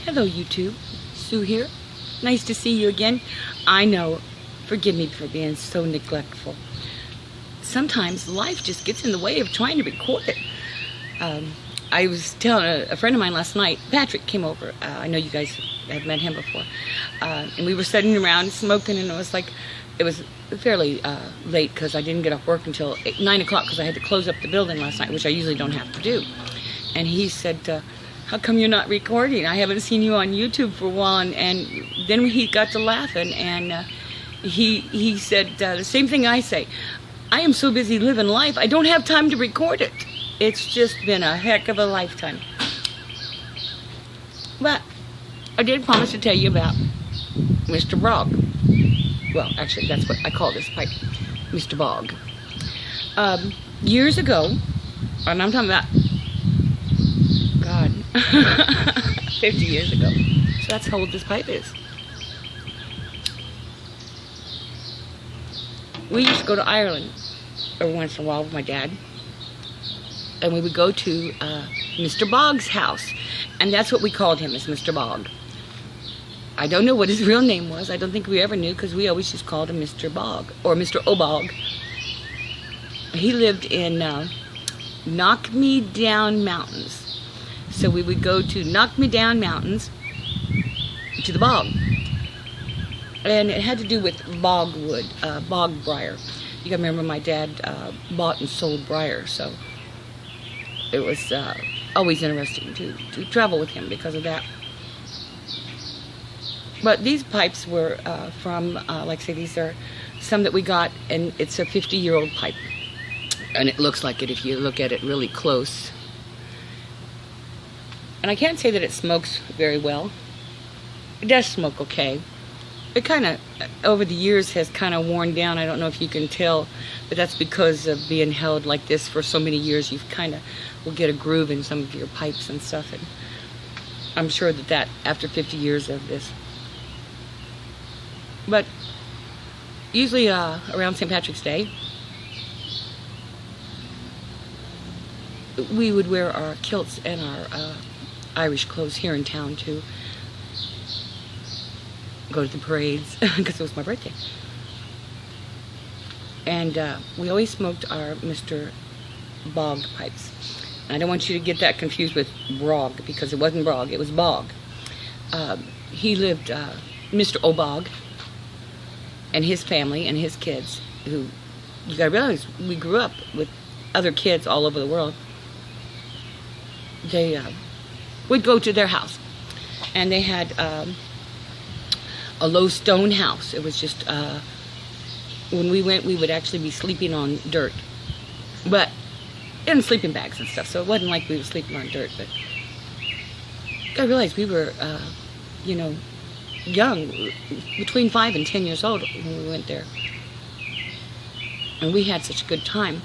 Hello YouTube, Sue here. Nice to see you again. I know, forgive me for being so neglectful. Sometimes life just gets in the way of trying to record it. I was telling a friend of mine last night, Patrick came over. I know you guys have met him before. And we were sitting around smoking, and it was fairly late because I didn't get off work until 9 o'clock because I had to close up the building last night, which I usually don't have to do. And he said, how come you're not recording? I haven't seen you on YouTube for a while. And then he got to laughing, and he said the same thing I say. I am so busy living life, I don't have time to record it. It's just been a heck of a lifetime. But I did promise to tell you about Mr. Bog. Well, actually, that's what I call this pipe, Mr. Bog. Years ago, and I'm talking about, God, 50 years ago. So that's how old this pipe is. We used to go to Ireland every once in a while with my dad. And we would go to Mr. Bog's house. And that's what we called him, is Mr. Bog. I don't know what his real name was. I don't think we ever knew, because we always just called him Mr. Bog, or Mr. Bog. He lived in Knock Me Down Mountains. So we would go to Knock Me Down Mountains to the bog. And it had to do with bogwood, bog briar. You gotta remember, my dad bought and sold briar, so it was always interesting to travel with him because of that. But these pipes were from, like I say, these are some that we got, and it's a 50-year-old pipe. And it looks like it if you look at it really close. And I can't say that it smokes very well. It does smoke okay. It kind of, over the years, has kind of worn down. I don't know if you can tell, but that's because of being held like this for so many years. You've kind of will get a groove in some of your pipes and stuff. And I'm sure that after 50 years of this. But usually around St. Patrick's Day, we would wear our kilts and our Irish clothes here in town to go to the parades, because it was my birthday. And we always smoked our Mr. Bog pipes. I don't want you to get that confused with Brog, because it wasn't Brog, it was Bog. He lived, Mr. Bog, and his family and his kids, who, you gotta realize, we grew up with other kids all over the world. They would go to their house, and they had a low stone house. It was just, when we went, we would actually be sleeping on dirt, but in sleeping bags and stuff, so it wasn't like we were sleeping on dirt. But I realized we were, you know, young, between 5 and 10 years old when we went there, and we had such a good time.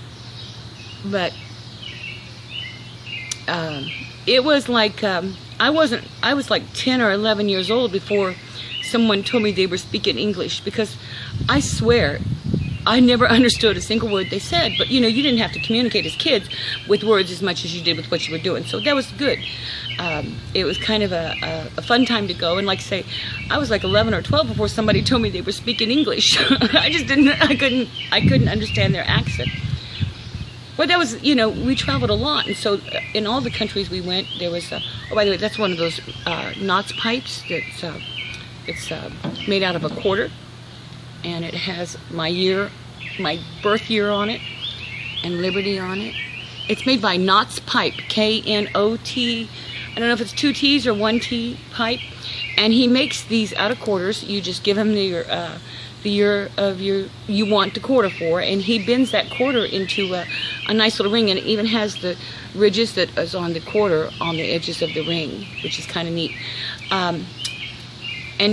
But it was like, I was like 10 or 11 years old before someone told me they were speaking English, because I swear I never understood a single word they said. But you know, you didn't have to communicate as kids with words as much as you did with what you were doing, so that was good. It was kind of a fun time to go. And like I say, I was like 11 or 12 before somebody told me they were speaking English. I couldn't understand their accent. But that was, you know, we traveled a lot, and so in all the countries we went, there was, oh, by the way, that's one of those knots pipes that's, it's made out of a quarter, and it has my birth year on it, and Liberty on it. It's made by Knott's Pipe, K-N-O-T, I don't know if it's 2 T's or 1 T pipe, and he makes these out of quarters. You just give him the year of you want the quarter for, and he bends that quarter into a nice little ring, and it even has the ridges that is on the quarter on the edges of the ring, which is kind of neat. And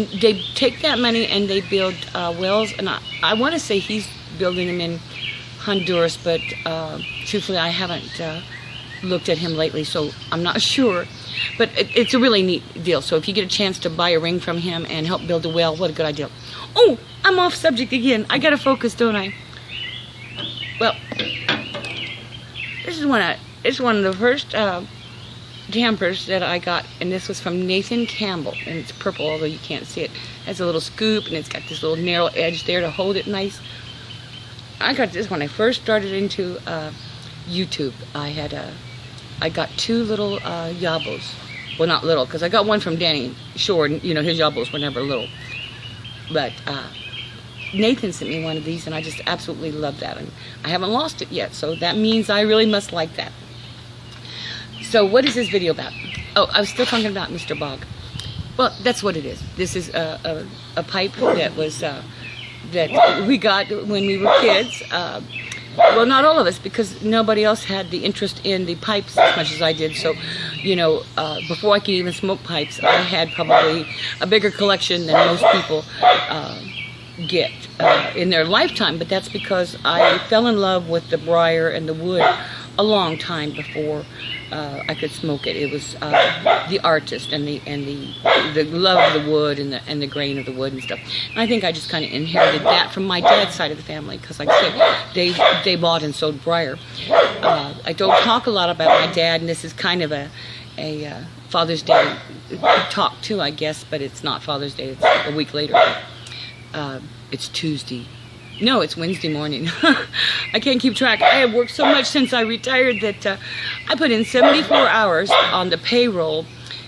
they take that money and they build wells, and I want to say he's building them in Honduras, but truthfully I haven't looked at him lately, so I'm not sure. But it's a really neat deal. So if you get a chance to buy a ring from him and help build a well, what a good idea. Oh, I'm off subject again. I gotta focus, don't I? Well, this is one of the first dampers that I got, and this was from Nathan Campbell, and it's purple, although you can't see it. It has a little scoop, and it's got this little narrow edge there to hold it nice. I got this when I first started into YouTube. I got 2 little yabos. Well, not little, because I got one from Danny Shore, and, you know, his yabos were never little. But Nathan sent me one of these, and I just absolutely love that. And I haven't lost it yet, so that means I really must like that. So what is this video about? Oh, I was still talking about Mr. Bog. Well, that's what it is. This is a pipe that was that we got when we were kids. Well, not all of us, because nobody else had the interest in the pipes as much as I did. So, you know, before I could even smoke pipes, I had probably a bigger collection than most people get in their lifetime. But that's because I fell in love with the briar and the wood a long time before I could smoke it. It was the artist and the love of the wood and the grain of the wood and stuff. And I think I just kind of inherited that from my dad's side of the family, because like I said, they bought and sold briar. I don't talk a lot about my dad, and this is kind of a Father's Day talk too, I guess, but it's not Father's Day. It's a week later. It's Tuesday. No, it's Wednesday morning. I can't keep track. I have worked so much since I retired that I put in 74 hours on the payroll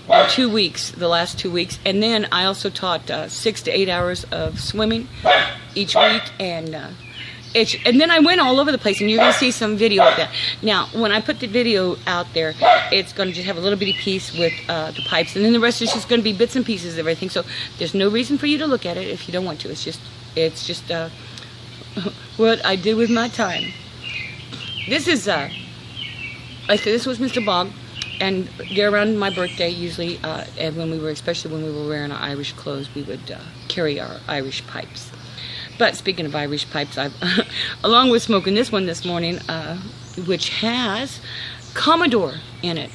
in 2 weeks, the last 2 weeks. And then I also taught 6 to 8 hours of swimming each week. And then I went all over the place, and you're going to see some video of that. Now, when I put the video out there, it's going to just have a little bitty piece with the pipes, and then the rest is just going to be bits and pieces of everything. So there's no reason for you to look at it if you don't want to. It's just what I did with my time. This is like I said, this was Mr. Bog, and around my birthday usually, and especially when we were wearing our Irish clothes, we would carry our Irish pipes. But speaking of Irish pipes, I've along with smoking this one this morning, which has Commodore in it,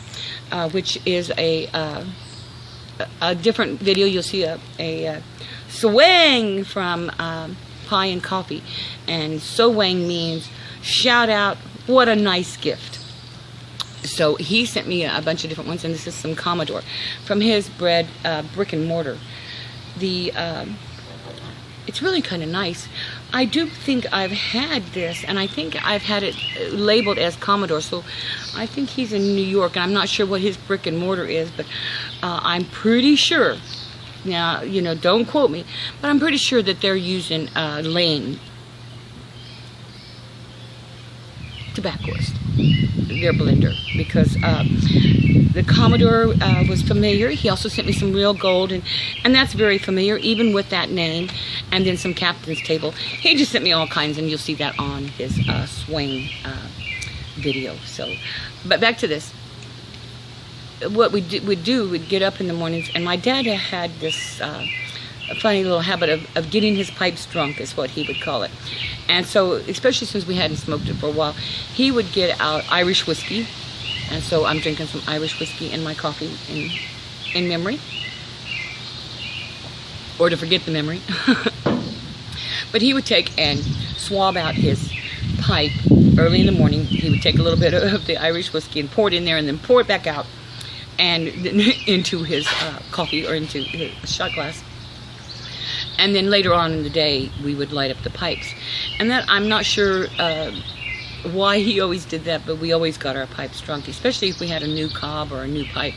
which is a different video. You'll see a swing from Pie and Coffee, and Sowang means shout out, what a nice gift. So he sent me a bunch of different ones, and this is some Commodore from his bread brick and mortar. It's really kind of nice. I do think I've had this, and I think I've had it labeled as Commodore, so I think he's in New York, and I'm not sure what his brick and mortar is, but I'm pretty sure. Now, you know, don't quote me, but I'm pretty sure that they're using Lane tobaccoist, their blender, because the Commodore was familiar. He also sent me some real gold, and that's very familiar, even with that name, and then some Captain's Table. He just sent me all kinds, and you'll see that on his swing video. So, but back to this. What we'd get up in the mornings, and my dad had this funny little habit of getting his pipes drunk, is what he would call it. And so, especially since we hadn't smoked it for a while, he would get out Irish whiskey, and so I'm drinking some Irish whiskey in my coffee in memory, or to forget the memory. But he would take and swab out his pipe early in the morning. He would take a little bit of the Irish whiskey and pour it in there, and then pour it back out and into his coffee, or into his shot glass. And then later on in the day, we would light up the pipes. And that, I'm not sure why he always did that, but we always got our pipes drunk, especially if we had a new cob or a new pipe.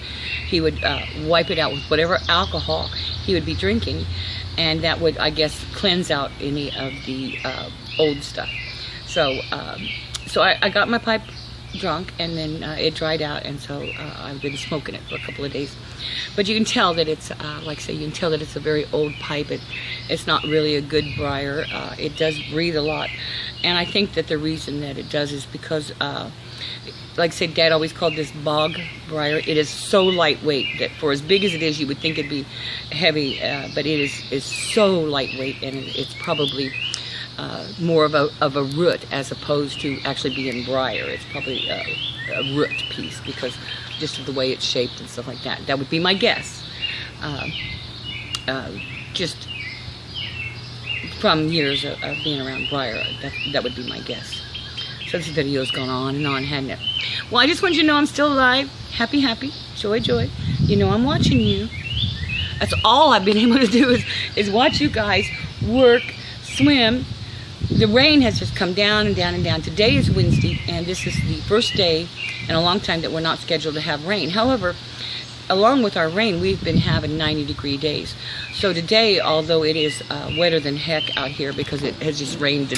He would wipe it out with whatever alcohol he would be drinking, and that would, I guess, cleanse out any of the old stuff. So, so I got my pipe drunk, and then it dried out, and so I've been smoking it for a couple of days. But you can tell that it's, like I say, you can tell that it's a very old pipe. It's not really a good briar. It does breathe a lot, and I think that the reason that it does is because, like I say, Dad always called this bog briar. It is so lightweight that for as big as it is, you would think it'd be heavy, but it is so lightweight, and it's probably more of a root as opposed to actually being briar. It's probably a root piece because just of the way it's shaped and stuff like that. That would be my guess. Just from years of being around briar, that would be my guess. So this video's gone on and on, hadn't it? Well, I just wanted you to know I'm still alive. Happy, happy. Joy, Joy, you know I'm watching you. That's all I've been able to do is watch you guys work, swim. The rain has just come down and down and down. Today is Wednesday, and this is the first day in a long time that we're not scheduled to have rain. However, along with our rain, we've been having 90-degree days. So today, although it is wetter than heck out here because it has just rained today,